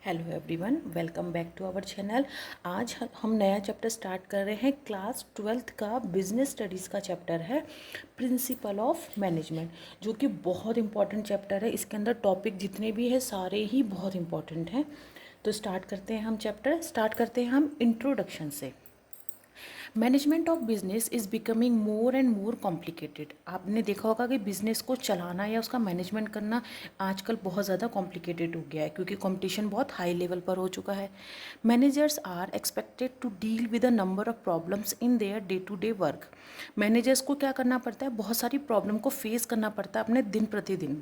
Hello everyone, welcome back to our channel. आज हम नया चैप्टर स्टार्ट कर रहे हैं। क्लास 12th का बिजनेस स्टडीज़ का चैप्टर है प्रिंसिपल ऑफ मैनेजमेंट, जो कि बहुत इंपॉर्टेंट चैप्टर है। इसके अंदर टॉपिक जितने भी हैं सारे ही बहुत इंपॉर्टेंट हैं। तो स्टार्ट करते हैं स्टार्ट करते हैं हम इंट्रोडक्शन से। Management of business is becoming more and more complicated. आपने देखा होगा कि बिजनेस को चलाना या उसका मैनेजमेंट करना आजकल बहुत ज़्यादा कॉम्प्लिकेटेड हो गया है, क्योंकि कंपटीशन बहुत हाई लेवल पर हो चुका है। Managers are expected to deal with a number of problems in their day to day work. Managers को क्या करना पड़ता है, बहुत सारी प्रॉब्लम को फेस करना पड़ता है अपने दिन प्रतिदिन।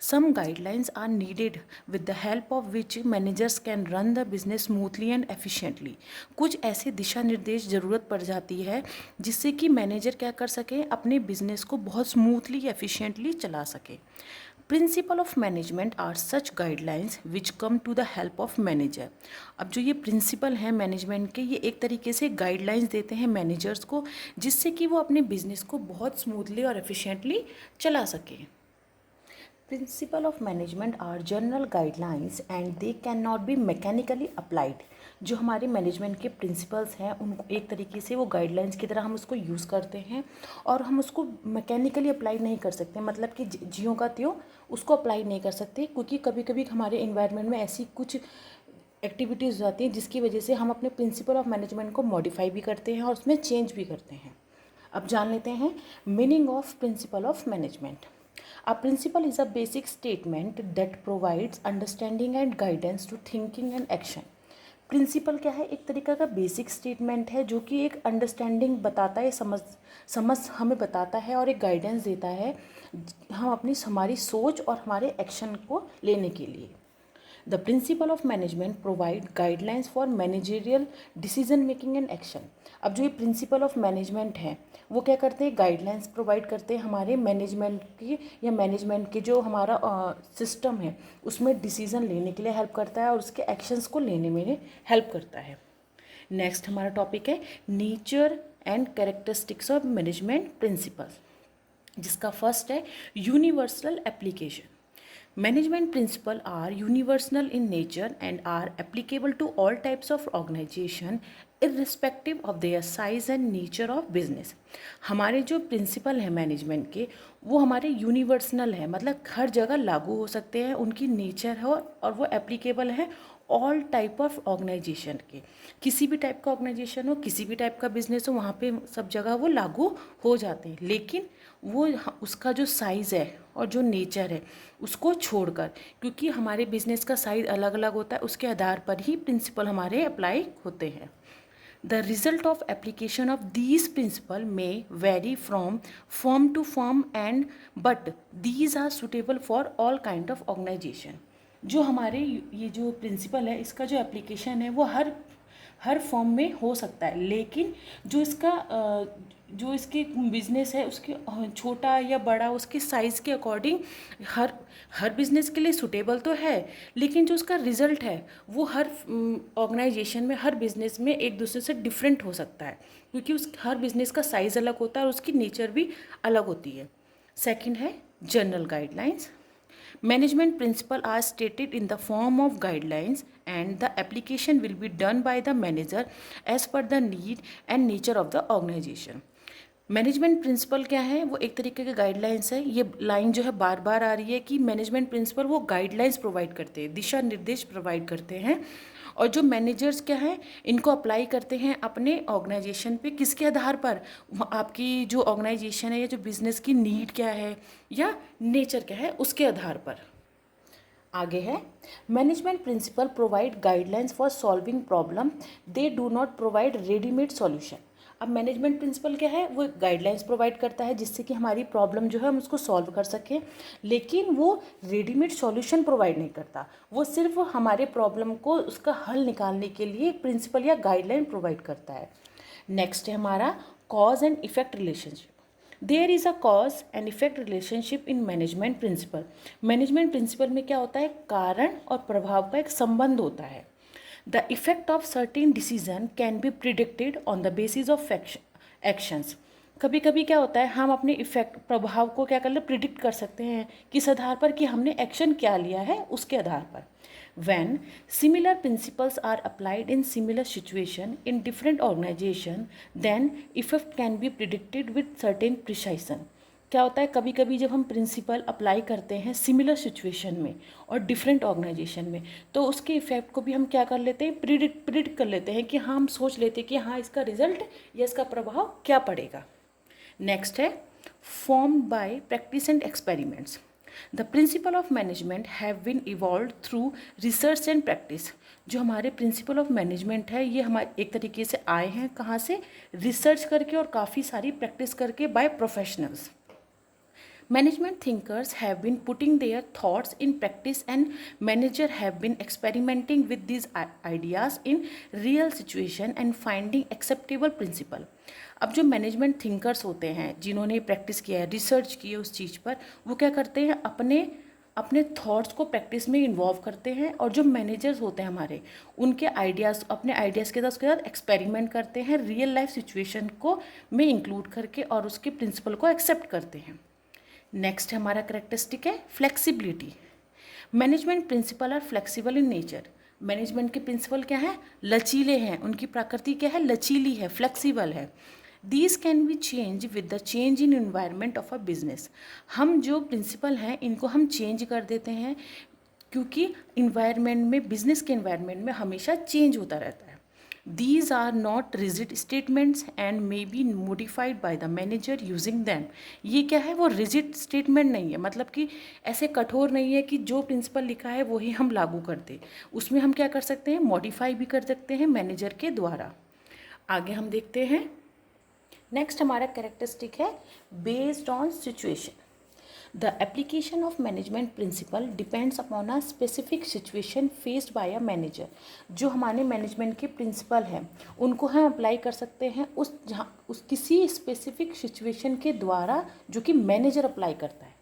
Some guidelines are needed with the help of which managers can run the business smoothly and efficiently. कुछ ऐसे दिशा निर्देश ज़रूरत पड़ जाती है जिससे कि मैनेजर क्या कर सके, अपने बिजनेस को बहुत स्मूथली एफिशिएंटली चला सके। Principle of management are such guidelines which come to the help of manager. अब जो ये प्रिंसिपल हैं मैनेजमेंट के, ये एक तरीके से गाइडलाइंस देते हैं मैनेजर्स को, जिससे कि वो अपने बिजनेस को बहुत स्मूथली और एफिशिएंटली चला सकें। Principle of management are general guidelines and they can not be mechanically applied. जो हमारे मैनेजमेंट के प्रिंसिपल्स हैं उनको एक तरीके से वो गाइडलाइंस की तरह हम उसको यूज़ करते हैं, और हम उसको मैकेनिकली अप्लाई नहीं कर सकते, मतलब कि ज्यों का त्यों उसको अप्लाई नहीं कर सकते, क्योंकि कभी कभी हमारे इन्वायरमेंट में ऐसी कुछ एक्टिविटीज़ हो जाती हैं जिसकी वजह से हम अपने प्रिंसिपल ऑफ मैनेजमेंट को मॉडिफाई भी करते हैं और उसमें चेंज भी करते हैं। अब जान लेते हैं meaning of principal of management. A principle is a basic statement that provides understanding and guidance to thinking and action. Principle क्या है, एक तरीका का बेसिक स्टेटमेंट है जो कि एक अंडरस्टैंडिंग बताता है, समझ हमें बताता है और एक गाइडेंस देता है हम अपनी हमारी सोच और हमारे एक्शन को लेने के लिए। The principle of management provide guidelines for managerial decision making and action. अब जो ये प्रिंसिपल ऑफ मैनेजमेंट है वो क्या करते हैं, गाइडलाइंस प्रोवाइड करते हैं हमारे मैनेजमेंट की या मैनेजमेंट के जो हमारा सिस्टम है उसमें डिसीजन लेने के लिए हेल्प करता है और उसके एक्शंस को लेने में हेल्प करता है। नेक्स्ट हमारा टॉपिक है nature and characteristics of management principles, जिसका फर्स्ट है universal application. Management principles are universal in nature and are applicable to all types of organization irrespective of their size and nature of business। हमारे जो principal हैं management के वो हमारे universal है, मतलब हर जगह लागू हो सकते हैं, उनकी नेचर है और वो एप्लीकेबल है ऑल टाइप ऑफ ऑर्गेनाइजेशन के। किसी भी टाइप का ऑर्गेनाइजेशन हो, किसी भी टाइप का बिजनेस हो, वहाँ पे सब जगह वो लागू हो जाते हैं, लेकिन वो उसका जो साइज़ है और जो नेचर है उसको छोड़कर, क्योंकि हमारे बिजनेस का साइज़ अलग अलग होता है, उसके आधार पर ही प्रिंसिपल हमारे अप्लाई होते हैं। The result of application of these principle may vary from firm to firm and but these are suitable for all kind of organisation. जो हमारे ये जो प्रिंसिपल है इसका जो एप्लीकेशन है वो हर फॉर्म में हो सकता है, लेकिन जो इसका जो इसके बिजनेस है उसके छोटा या बड़ा उसके साइज़ के अकॉर्डिंग हर बिजनेस के लिए सुटेबल तो है, लेकिन जो उसका रिजल्ट है वो हर ऑर्गेनाइजेशन में हर बिजनेस में एक दूसरे से डिफरेंट हो सकता है, क्योंकि उस हर बिजनेस का साइज़ अलग होता है और उसकी नेचर भी अलग होती है। सेकंड है general guidelines. Management principles are stated in the form of guidelines and the application will be done by the manager as per the need and nature of the organization। Management principle क्या है, वो एक तरीके के guidelines है। ये line जो है बार बार आ रही है कि मैनेजमेंट प्रिंसिपल वो गाइडलाइंस प्रोवाइड करते हैं, दिशा निर्देश प्रोवाइड करते हैं, और जो मैनेजर्स क्या हैं इनको अप्लाई करते हैं अपने ऑर्गेनाइजेशन पे। किसके आधार पर, आपकी जो ऑर्गेनाइजेशन है या जो बिजनेस की नीड क्या है या नेचर क्या है उसके आधार पर। आगे है management principle provide guidelines for solving problem, they do not provide readymade solution. अब मैनेजमेंट प्रिंसिपल क्या है, वो गाइडलाइंस प्रोवाइड करता है जिससे कि हमारी प्रॉब्लम जो है हम उसको सॉल्व कर सकें, लेकिन वो रेडीमेड सॉल्यूशन प्रोवाइड नहीं करता, वो सिर्फ हमारे प्रॉब्लम को उसका हल निकालने के लिए प्रिंसिपल या गाइडलाइन प्रोवाइड करता है। नेक्स्ट है हमारा cause and effect relationship. There is a cause and effect relationship in management principle. Management principle में क्या होता है, कारण और प्रभाव का एक संबंध होता है। The effect of certain decision can be predicted on the basis of actions. कभी कभी क्या होता है, हम अपने इफेक्ट प्रभाव को क्या कर ले प्रिडिक्ट कर सकते हैं, किस आधार पर कि हमने एक्शन क्या लिया है उसके आधार पर। When similar principles are applied in similar situation in different organization, then effect can be predicted with certain precision. क्या होता है, कभी कभी जब हम प्रिंसिपल अप्लाई करते हैं सिमिलर सिचुएशन में और डिफरेंट ऑर्गेनाइजेशन में, तो उसके इफेक्ट को भी हम क्या कर लेते हैं, प्रिडिक्ट कर लेते हैं कि हाँ, हम सोच लेते हैं कि हाँ, इसका रिजल्ट या इसका प्रभाव क्या पड़ेगा. नेक्स्ट है form by practice and experiments. The principle of management have been evolve through research and practice. जो हमारे प्रिंसिपल ऑफ मैनेजमेंट है, ये हमारे एक तरीके से आए हैं कहाँ से, रिसर्च करके और काफ़ी सारी प्रैक्टिस करके by professionals. Management thinkers have been putting their thoughts in practice and managers have been experimenting with these ideas in real situation and finding acceptable principle. अब जो मैनेजमेंट थिंकर्स होते हैं, जिन्होंने प्रैक्टिस किया है, रिसर्च की है उस चीज़ पर, वो क्या करते हैं, अपने थॉट्स को प्रैक्टिस में इन्वॉल्व करते हैं. और जो मैनेजर्स होते हैं हमारे, उनके आइडियाज़, अपने आइडियाज़ के साथ उसके साथ एक्सपेरिमेंट करते हैं, रियल लाइफ सिचुएशन को में इंक्लूड करके और उसके प्रिंसिपल को एक्सेप्ट करते हैं. नेक्स्ट हमारा करेक्टरिस्टिक है flexibility. Management principle are flexible in nature. Management के प्रिंसिपल क्या है, लचीले हैं, उनकी प्रकृति क्या है, लचीली है, फ्लेक्सिबल है. These can B change with the change in environment of a business. हम जो प्रिंसिपल हैं इनको हम चेंज कर देते हैं, क्योंकि इन्वायरमेंट में, बिजनेस के इन्वायरमेंट में हमेशा चेंज होता रहता है. These are not rigid statements and may be modified by the manager using them. ये क्या है, वो rigid statement नहीं है, मतलब कि ऐसे कठोर नहीं है कि जो प्रिंसिपल लिखा है वही हम लागू करते. उसमें हम क्या कर सकते हैं, मॉडिफाई भी कर सकते हैं मैनेजर के द्वारा. आगे हम देखते हैं. नेक्स्ट हमारा कैरेक्टरिस्टिक है based on situation. The application of management principle depends upon a specific situation faced by a manager. जो हमारे मैनेजमेंट के प्रिंसिपल हैं उनको हम अप्लाई कर सकते हैं उस किसी स्पेसिफिक सिचुएशन के द्वारा जो कि मैनेजर अप्लाई करता है.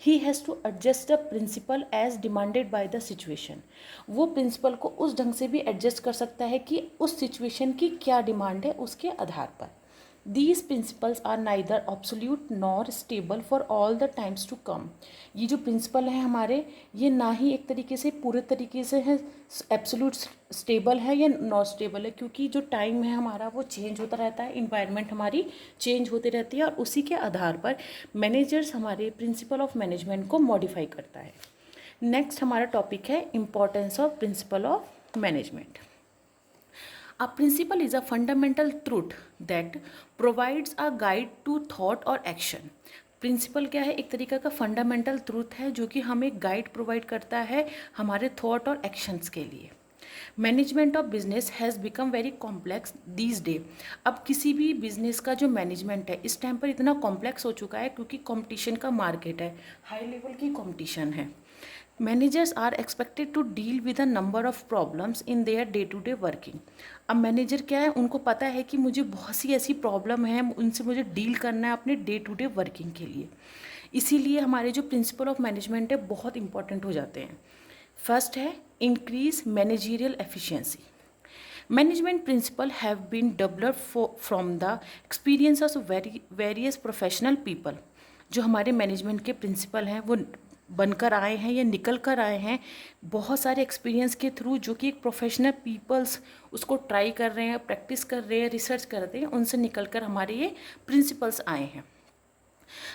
He has to adjust the principle as demanded by the situation. वो प्रिंसिपल को उस ढंग से भी एडजस्ट कर सकता है कि उस सिचुएशन की क्या डिमांड है उसके आधार पर. These principles are neither absolute nor stable for all the times to come. ये जो प्रिंसिपल है हमारे, ये ना ही एक तरीके से पूरे तरीके से है एब्सोल्यूट स्टेबल है या नॉट स्टेबल है, क्योंकि जो टाइम है हमारा वो चेंज होता रहता है, इन्वायरमेंट हमारी चेंज होती रहती है और उसी के आधार पर मैनेजर्स हमारे प्रिंसिपल ऑफ मैनेजमेंट को मॉडिफाई करता है. नेक्स्ट हमारा टॉपिक है importance of principal of management. A principle is a fundamental truth that provides a guide to thought or action. Principle क्या है, एक तरीका का फंडामेंटल ट्रूथ है जो कि हमें गाइड प्रोवाइड करता है हमारे थॉट और एक्शंस के लिए. Management of business has become very complex these day. अब किसी भी बिजनेस का जो मैनेजमेंट है इस टाइम पर इतना कॉम्प्लेक्स हो चुका है क्योंकि कंपटीशन का मार्केट है, हाई लेवल की कंपटीशन है. Managers are expected to deal with a number of problems in their day to day working. अब मैनेजर क्या है, उनको पता है कि मुझे बहुत सी ऐसी प्रॉब्लम है, उनसे मुझे डील करना है अपने डे टू डे वर्किंग के लिए. इसीलिए हमारे जो प्रिंसिपल ऑफ मैनेजमेंट है बहुत इंपॉर्टेंट हो जाते हैं. फर्स्ट है increase managerial efficiency. Management principle have been developed from the experience of various professional people. जो हमारे मैनेजमेंट के प्रिंसिपल हैं वो बनकर आए हैं या निकल कर आए हैं बहुत सारे एक्सपीरियंस के थ्रू, जो कि एक प्रोफेशनल पीपल्स उसको ट्राई कर रहे हैं, प्रैक्टिस कर रहे हैं, रिसर्च कर रहे हैं, उनसे निकल कर हमारे ये प्रिंसिपल्स आए हैं.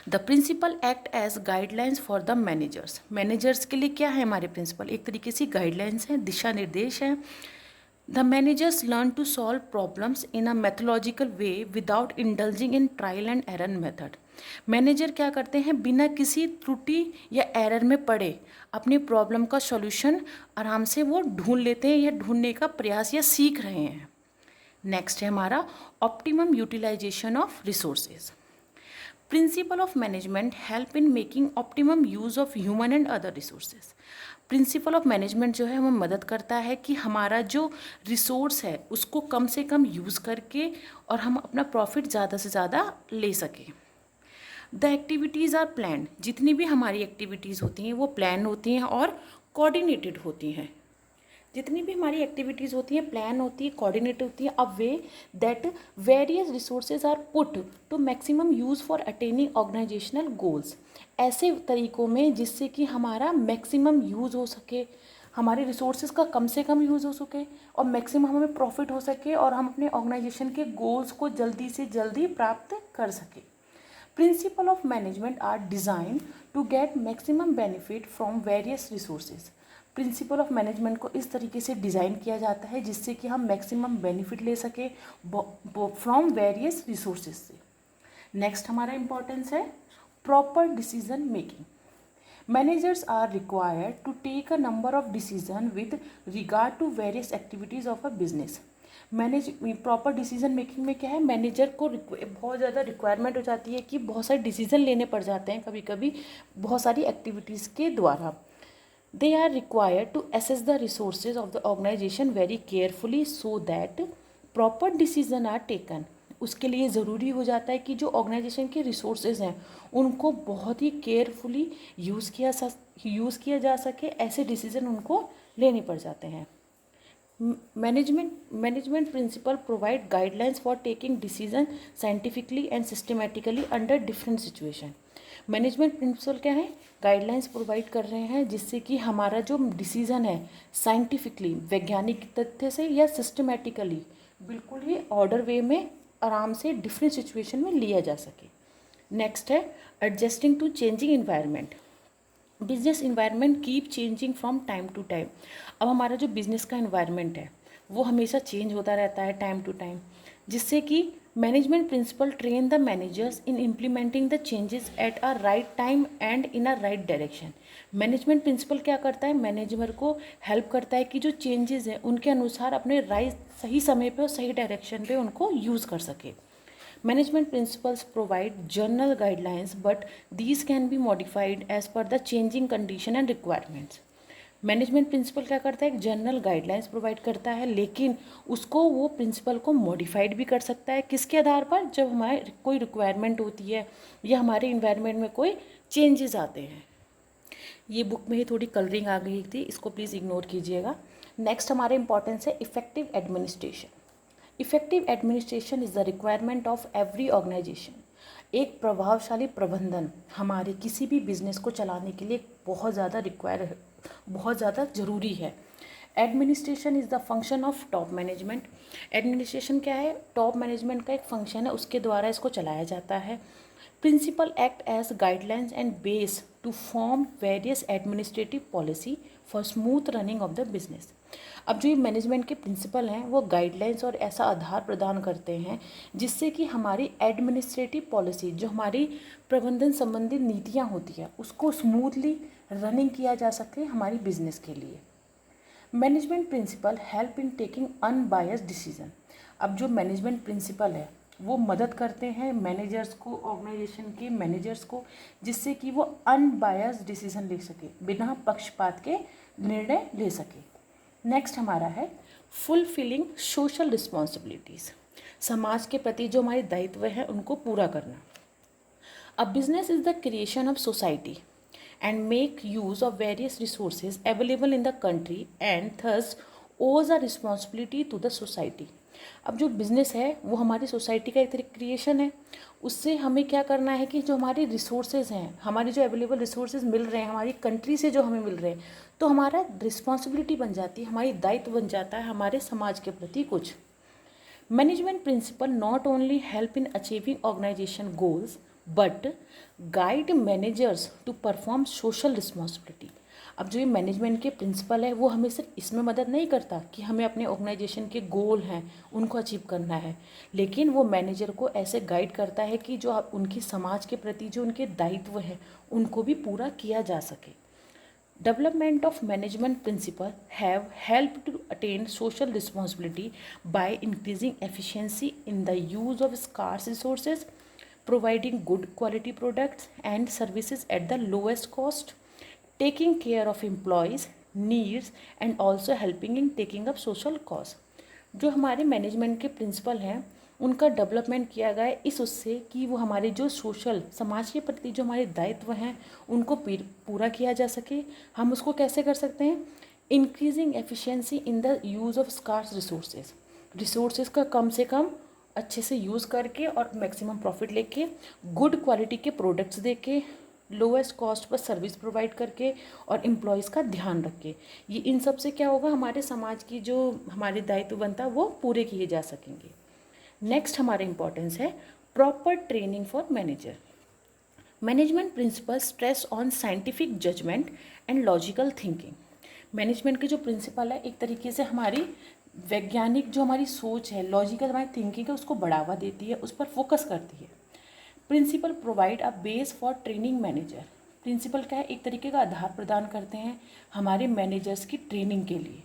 The principle act as guidelines for the managers. Managers के लिए क्या है हमारे प्रिंसिपल, एक तरीके से गाइडलाइंस हैं, दिशा निर्देश हैं. The managers learn to solve problems in a methodological way without indulging in trial and error method. Manager क्या करते हैं, बिना किसी त्रुटि या एरर में पड़े अपनी प्रॉब्लम का सॉल्यूशन आराम से वो ढूंढ लेते हैं या ढूंढने का प्रयास या सीख रहे हैं. नेक्स्ट है हमारा optimum utilisation of resources. Principle of management help in making optimum use of human and other resources. Principle of management जो है हमें मदद करता है कि हमारा जो रिसोर्स है उसको कम से कम यूज़ करके और हम अपना प्रॉफिट ज़्यादा से ज़्यादा ले सकें. The activities are plan. जितनी भी हमारी एक्टिविटीज़ होती हैं वो प्लान होती हैं और कोऑर्डिनेटेड होती हैं. जितनी भी हमारी एक्टिविटीज़ होती हैं प्लान होती है, कोऑर्डिनेटेड होती है. A way that various resources are put to maximum use for attaining organisational goals. ऐसे तरीक़ों में जिससे कि हमारा मैक्सिमम यूज़ हो सके हमारे रिसोर्सेज का कम से कम यूज़ हो सके और मैक्सिमम हमें प्रॉफिट हो सके और हम अपने ऑर्गेनाइजेशन के गोल्स को जल्दी से जल्दी प्राप्त कर सके। Principle of management are design to get maximum benefit from various resources. Principle of management को इस तरीके से डिज़ाइन किया जाता है जिससे कि हम मैक्सिमम बेनिफिट ले सके फ्रॉम वेरियस रिसोर्सेज से। नेक्स्ट हमारा इंपॉर्टेंस है proper decision making. Managers are required to take a number of decisions with regard to various activities of a business. Proper decision making में क्या है, मैनेजर को बहुत ज़्यादा रिक्वायरमेंट हो जाती है कि बहुत सारे डिसीजन लेने पड़ जाते हैं कभी कभी बहुत सारी एक्टिविटीज़ के द्वारा। They are required to assess the resources of the organisation very carefully so that proper decision are taken. उसके लिए ज़रूरी हो जाता है कि जो ऑर्गेनाइजेशन के रिसोर्सेज हैं उनको बहुत ही केयरफुली यूज़ किया जा सके, ऐसे डिसीजन उनको लेने पड़ जाते हैं। Management principle provide guidelines for taking decision scientifically and systematically under different situation. Management principle क्या है, गाइडलाइंस प्रोवाइड कर रहे हैं जिससे कि हमारा जो डिसीजन है साइंटिफिकली वैज्ञानिक तथ्य से या सिस्टमेटिकली बिल्कुल ही ऑर्डर वे में आराम से डिफरेंट सिचुएशन में लिया जा सके। नेक्स्ट है adjusting to changing environment. Business environment keep changing from time to time. अब हमारा जो बिजनेस का इन्वायरमेंट है वो हमेशा चेंज होता रहता है टाइम टू टाइम, जिससे कि management principle train the managers in implementing the changes at a right time and in a right direction. Management principle क्या करता है, मैनेजर को हेल्प करता है कि जो चेंजेस हैं उनके अनुसार अपने राइट सही समय पे और सही डायरेक्शन पे उनको यूज़ कर सके। Management principles provide general guidelines but these can be modified as per the changing condition and requirements. Management principle क्या करता है, एक जनरल गाइडलाइंस प्रोवाइड करता है, लेकिन उसको वो प्रिंसिपल को मॉडिफाइड भी कर सकता है। किसके आधार पर, जब हमारे कोई रिक्वायरमेंट होती है या हमारे इन्वायरमेंट में कोई चेंजेस आते हैं। ये बुक में ही थोड़ी कलरिंग आ गई थी, इसको प्लीज़ इग्नोर कीजिएगा। नेक्स्ट हमारे इंपॉर्टेंस है effective administration. Effective administration is the requirement of every organisation. एक प्रभावशाली प्रबंधन हमारे किसी भी बिजनेस को चलाने के लिए बहुत ज़्यादा ज़रूरी है। Administration is the function of top management. Administration क्या है, टॉप मैनेजमेंट का एक फंक्शन है, उसके द्वारा इसको चलाया जाता है। Principle act as guidelines and base to form various administrative policy for smooth running of the business. अब जो ये मैनेजमेंट के प्रिंसिपल हैं वो गाइडलाइंस और ऐसा आधार प्रदान करते हैं जिससे कि हमारी एडमिनिस्ट्रेटिव पॉलिसी, जो हमारी प्रबंधन संबंधित नीतियाँ होती हैं, उसको स्मूथली रनिंग किया जा सके हमारी बिजनेस के लिए। Management principle help in taking unbiased decision. अब जो मैनेजमेंट प्रिंसिपल है वो मदद करते हैं मैनेजर्स को, ऑर्गेनाइजेशन के मैनेजर्स को, जिससे कि वो अनबायस्ड डिसीजन ले सके, बिना पक्षपात के निर्णय ले सके। नेक्स्ट हमारा है फुलफिलिंग सोशल रिस्पॉन्सिबिलिटीज़। समाज के प्रति जो हमारे दायित्व हैं उनको पूरा करना। A business is the creation of society and make use of various resources available in the country and thus owes a responsibility to the society। अब जो बिज़नेस है वो हमारी सोसाइटी का एक तरीके क्रिएशन है, उससे हमें क्या करना है कि जो हमारे रिसोर्सेज हैं, हमारी जो अवेलेबल रिसोर्सेज मिल रहे हैं हमारी कंट्री से, जो हमें मिल रहे हैं, तो हमारा रिस्पॉन्सिबिलिटी बन जाती है, हमारी दायित्व बन जाता है हमारे समाज के प्रति कुछ। Management principle not only help in achieving organisation goals but guide managers to perform social responsibility. अब जो ये मैनेजमेंट के प्रिंसिपल है वो हमें सिर्फ इसमें मदद नहीं करता कि हमें अपने ऑर्गेनाइजेशन के गोल हैं उनको अचीव करना है, लेकिन वो मैनेजर को ऐसे गाइड करता है कि जो उनकी समाज के प्रति जो उनके दायित्व हैं उनको भी पूरा किया जा सके। Development of management principles have helped to attain social responsibility by increasing efficiency in the use of scarce resources, providing good quality products and services at the lowest cost, taking care of employees' needs and also helping in taking up social cause। जो हमारे management के principal हैं उनका development किया गया है इस उससे कि वो हमारे जो सोशल समाज के प्रति जो हमारे दायित्व हैं उनको पूरा किया जा सके। हम उसको कैसे कर सकते हैं, increasing efficiency in the use of scarce resources का कम से कम अच्छे से यूज़ करके और मैक्सिमम प्रॉफिट लेके, गुड क्वालिटी के प्रोडक्ट्स देके, लोएस्ट कॉस्ट पर सर्विस प्रोवाइड करके और एम्प्लॉयज़ का ध्यान रख के। ये इन सब से क्या होगा, हमारे समाज की जो हमारे दायित्व बनता है वो पूरे किए जा सकेंगे। नेक्स्ट हमारा इंपॉर्टेंस है proper training for manager. Management principle stress on scientific judgement and logical thinking. Management के जो प्रिंसिपल है एक तरीके से हमारी वैज्ञानिक जो हमारी सोच है, लॉजिकल हमारी थिंकिंग है, उसको बढ़ावा देती है, उस पर फोकस करती है। Principle provide a base for training manager. Principle क्या है, एक तरीके का आधार प्रदान करते हैं हमारे मैनेजर्स की ट्रेनिंग के लिए।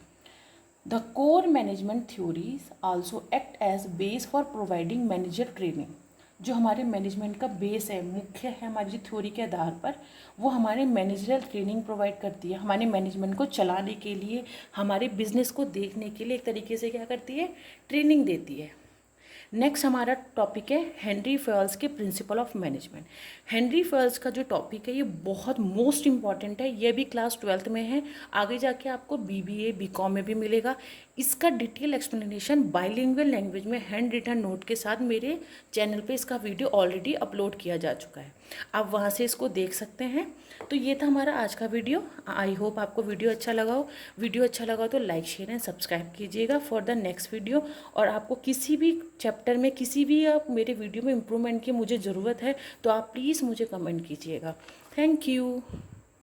The core management theories also act as base for providing manager training. जो हमारे मैनेजमेंट का बेस है, मुख्य है हमारी जो थ्योरी के आधार पर, वो हमारे मैनेजरल ट्रेनिंग प्रोवाइड करती है। हमारे मैनेजमेंट को चलाने के लिए, हमारे बिजनेस को देखने के लिए एक तरीके से क्या करती है, ट्रेनिंग देती है। नेक्स्ट हमारा टॉपिक है हेनरी फयल्स के प्रिंसिपल ऑफ मैनेजमेंट। हेनरी फयल्स का जो टॉपिक है ये बहुत मोस्ट इंपॉर्टेंट है, ये भी क्लास 12th में है, आगे जाके आपको BBA BCom में भी मिलेगा। इसका डिटेल एक्सप्लेनेशन बाइलिंगुअल लैंग्वेज में हैंड रिटन नोट के साथ मेरे चैनल पे इसका वीडियो ऑलरेडी अपलोड किया जा चुका है, आप वहाँ से इसको देख सकते हैं। तो ये था हमारा आज का वीडियो। आई होप आपको वीडियो अच्छा लगा हो। वीडियो अच्छा लगा तो लाइक शेयर एंड सब्सक्राइब कीजिएगा फॉर द नेक्स्ट वीडियो। और आपको किसी भी चैप्टर में, किसी भी आप मेरे वीडियो में इम्प्रूवमेंट की मुझे ज़रूरत है तो आप प्लीज़ मुझे कमेंट कीजिएगा। Thank you.